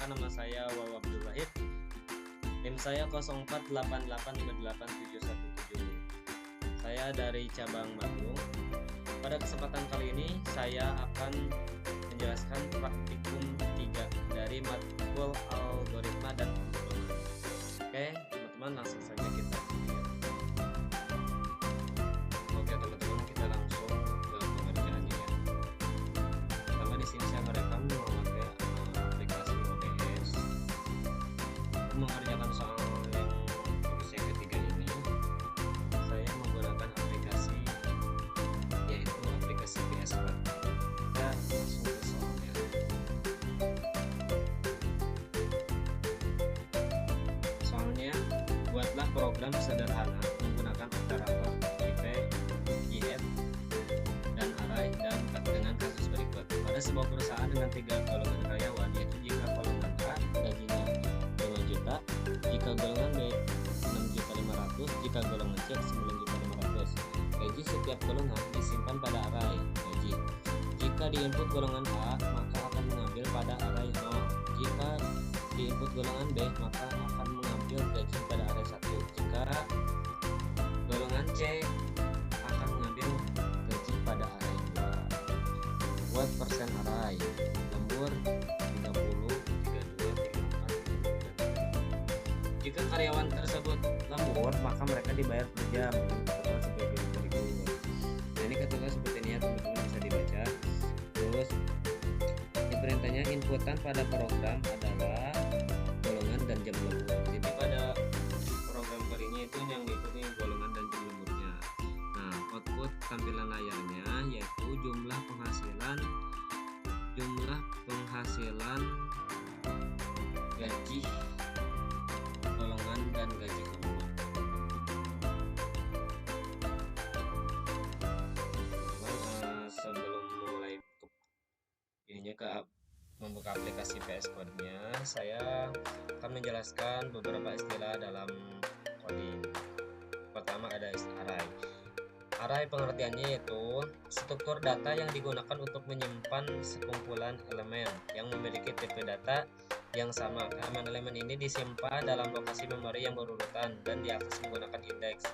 perkenalkan, nama saya Wawa Abdul Wahid. NIM saya 0488587117. Saya dari cabang Bandung. Pada kesempatan kali ini saya akan menjelaskan praktikum 3 dari matkul algoritma dan pemrograman. Oke, teman-teman, langsung saja kita lihat. Oke, teman-teman, kita langsung ke pengerjaannya ya. Pertama di sini saya merekam memakai aplikasi OBS. Mengerjakan soal yang tugas yang ketiga ini, saya menggunakan aplikasi, yaitu aplikasi PS Code. Kita langsung ke soalnya. Soalnya, buatlah program sederhana menggunakan operator if, if, dan array dan dengan kasus berikut. Pada sebuah perusahaan dengan 3 golongan karyawan, yaitu jika golongan A gajinya 5 juta, jika golongan B 6.500.000, jika golongan C 9.500.000. Gaji setiap golongan disimpan pada array gaji. Jika diinput golongan A, maka akan mengambil pada array 0. Jika diinput golongan B, maka akan mengambil gaji pada array 1. Jika golongan C, akan mengambil gaji pada array 2. Buat persen array, lembur 30, 32, 34, 35. Jika karyawan tersebut lembur, maka mereka dibayar per jam atau sebagai berikut. Nah, ini ketentuan seperti ini ya, teman-teman, bisa dibaca. Terus di perintahnya, inputan pada program adalah golongan dan jam lembur. Jadi pada program kalinya itu yang diikuti golongan dan jam lemburnya. Nah, output tampilan layarnya yaitu jumlah penghasilan gaji golongan dan gaji kelompok. Sebelum mulai membuka aplikasi PS Code-nya, saya akan menjelaskan beberapa istilah dalam coding. Pertama ada array. Array pengertiannya yaitu struktur data yang digunakan untuk menyimpan sekumpulan elemen yang memiliki tipe data yang sama. Elemen-elemen ini disimpan dalam lokasi memori yang berurutan dan diakses menggunakan indeks.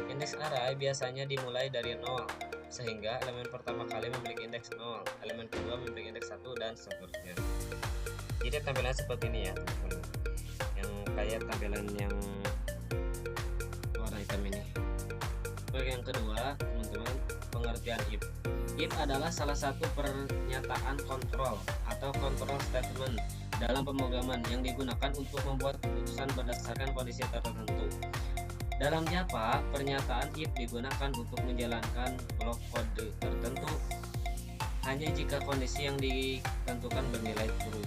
Indeks array biasanya dimulai dari 0, sehingga elemen pertama kali memiliki indeks 0, elemen kedua memiliki indeks 1, dan seterusnya. Jadi tampilannya seperti ini ya, teman-teman. Yang kayak tampilan yang warna hitam ini. Yang kedua, teman-teman, pengertian if. If adalah salah satu pernyataan kontrol atau control statement dalam pemrograman yang digunakan untuk membuat keputusan berdasarkan kondisi tertentu. Dalam Java, pernyataan if digunakan untuk menjalankan blok kode tertentu hanya jika kondisi yang ditentukan bernilai true.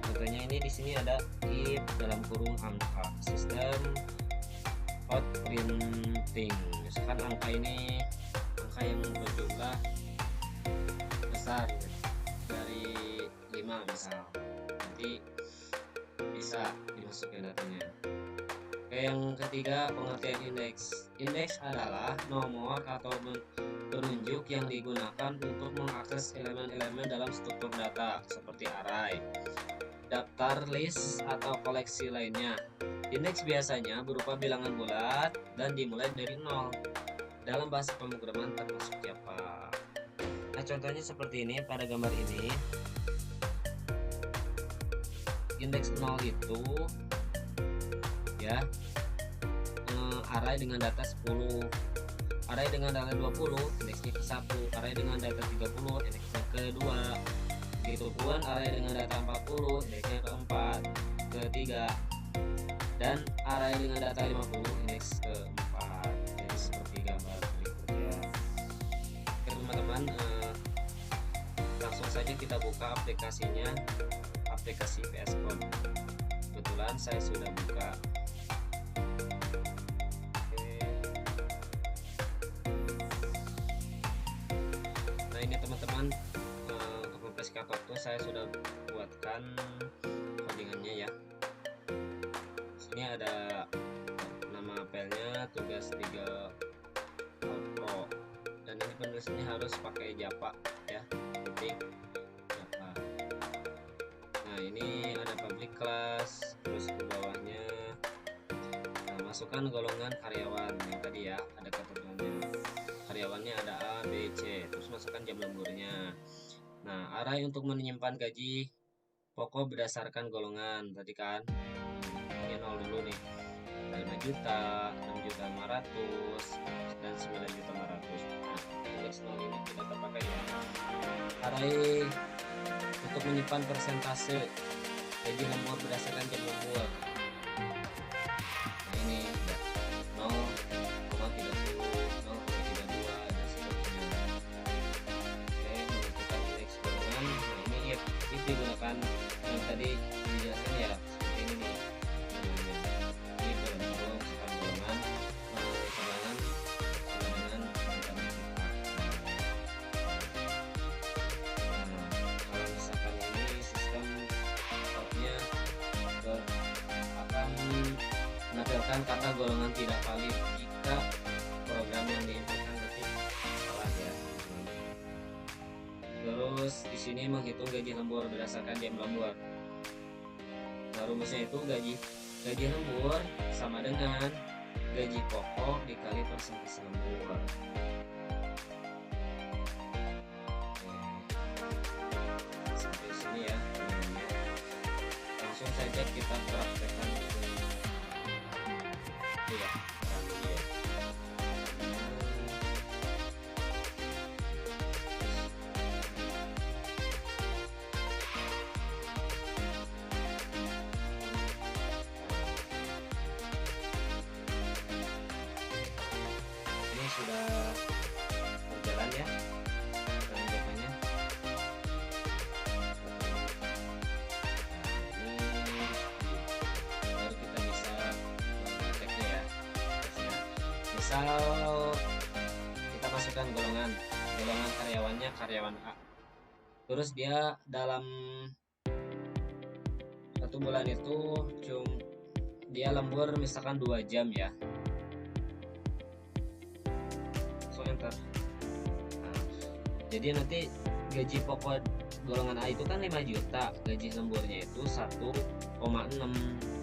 Contohnya ini di sini ada if dalam kurung angka, sistem out printing. Misalkan angka ini angka yang berjumlah besar dari 5 misal, nanti bisa dimasukin datanya. Oke, yang ketiga, pengertian indeks. Indeks adalah nomor atau penunjuk yang digunakan untuk mengakses elemen-elemen dalam struktur data seperti array, daftar, list, atau koleksi lainnya. Indeks biasanya berupa bilangan bulat dan dimulai dari 0 dalam bahasa pemrograman termasuk Java. Nah, contohnya seperti ini pada gambar ini. Indeks 0 itu ya array dengan data 10, array dengan data 20, indeksnya ke 1, array dengan data 30, indeksnya ke 2. Begitupun array dengan data 40, indeksnya ke 4, ke 3, dan array dengan data 50, indeks ke 4. Jadi seperti gambar berikutnya. Oke, teman-teman, langsung saja kita buka aplikasinya, aplikasi PS Code. Kebetulan saya sudah buka. Nah, ini teman-teman, untuk mempersingkat waktu saya sudah buatkan codingannya ya. Ini ada nama filenya tugas 3 Pro, dan ini penulisannya harus pakai Java ya, ketik Java. Nah, Nah, ini ada public class, terus ke bawahnya masukkan golongan karyawan yang tadi ya, ada ketentuannya. Karyawannya ada A, B, C, terus masukkan jam lemburnya. Nah, array untuk menyimpan gaji pokok berdasarkan golongan tadi kan. Ini 0 dulu nih. Ada 5 juta, 6 juta 500, dan 9 juta 500. Nah, indeks 0 ini tidak terpakai ya. Array untuk menyimpan persentase gaji lembur berdasarkan jam lembur. Nah, ini ya, 0, 0,30, 0,32 dan seterusnya. Oke, menentukan indeks golongan. Nah, ini if digunakan yang tadi dijelaskan ya, seperti ini nih. Ini berbentuk misalkan golongan cadangan sama dengan cadangan tetap. Nah, kalau misalkan ini sistem outputnya akan menampilkan kata golongan tidak valid jika program yang diinputkan ketik salah ya. Terus di sini menghitung gaji lembur berdasarkan jam lembur. Nah, rumusnya itu gaji lembur sama dengan gaji pokok dikali persentase lembur. Sampai sini ya. Langsung saja kita praktekkan itu ya. Ini sudah berjalan ya pengerjaannya. Baru kita bisa prakteknya ya. Misal kita masukkan golongan karyawannya karyawan A, terus dia dalam 1 bulan itu dia lembur misalkan 2 jam ya. So enter. Nah, jadi nanti gaji pokok golongan A itu kan 5 juta, gaji lemburnya itu 1,6.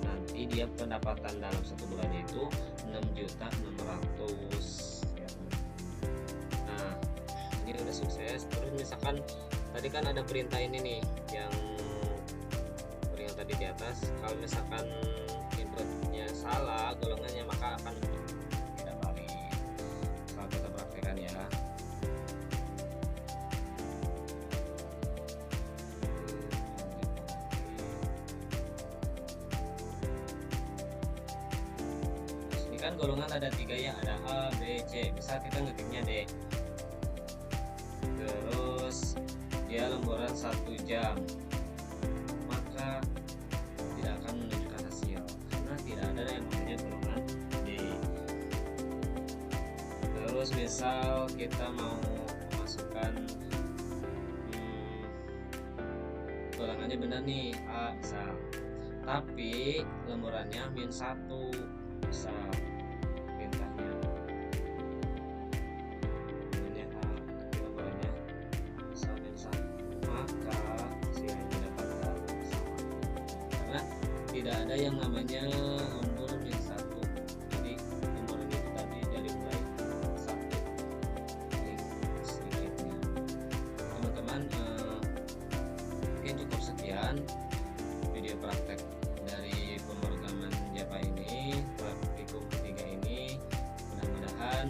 Nanti dia pendapatan dalam 1 bulannya itu 6.600.000 ya. Nah, ini udah sukses. Terus misalkan tadi kan ada perintah ini nih yang tadi di atas, kalau misalkan inputnya salah golongannya maka akan tidak valid. Kalau kita praktekkan ya. Ini kan golongan ada 3 ya, ada A, B, C. Misal kita ngetiknya D, terus dia lemburan 1 jam, maka tidak akan menunjukkan hasil karena tidak ada yang namanya golongan D. Terus misal kita mau memasukkan golongannya benar nih A misal, tapi lemburannya -1 misal perintahnya namanya A, lemburannya misal -1, maka hasilnya didapatkan sama karena tidak ada yang namanya lembur -1. Jadi lemburan itu tadi dari mulai 1 paling sedikitnya. Teman-teman, mungkin cukup sekian video praktek dari pemrograman Java ini, praktikum ketiga ini. Mudah-mudahan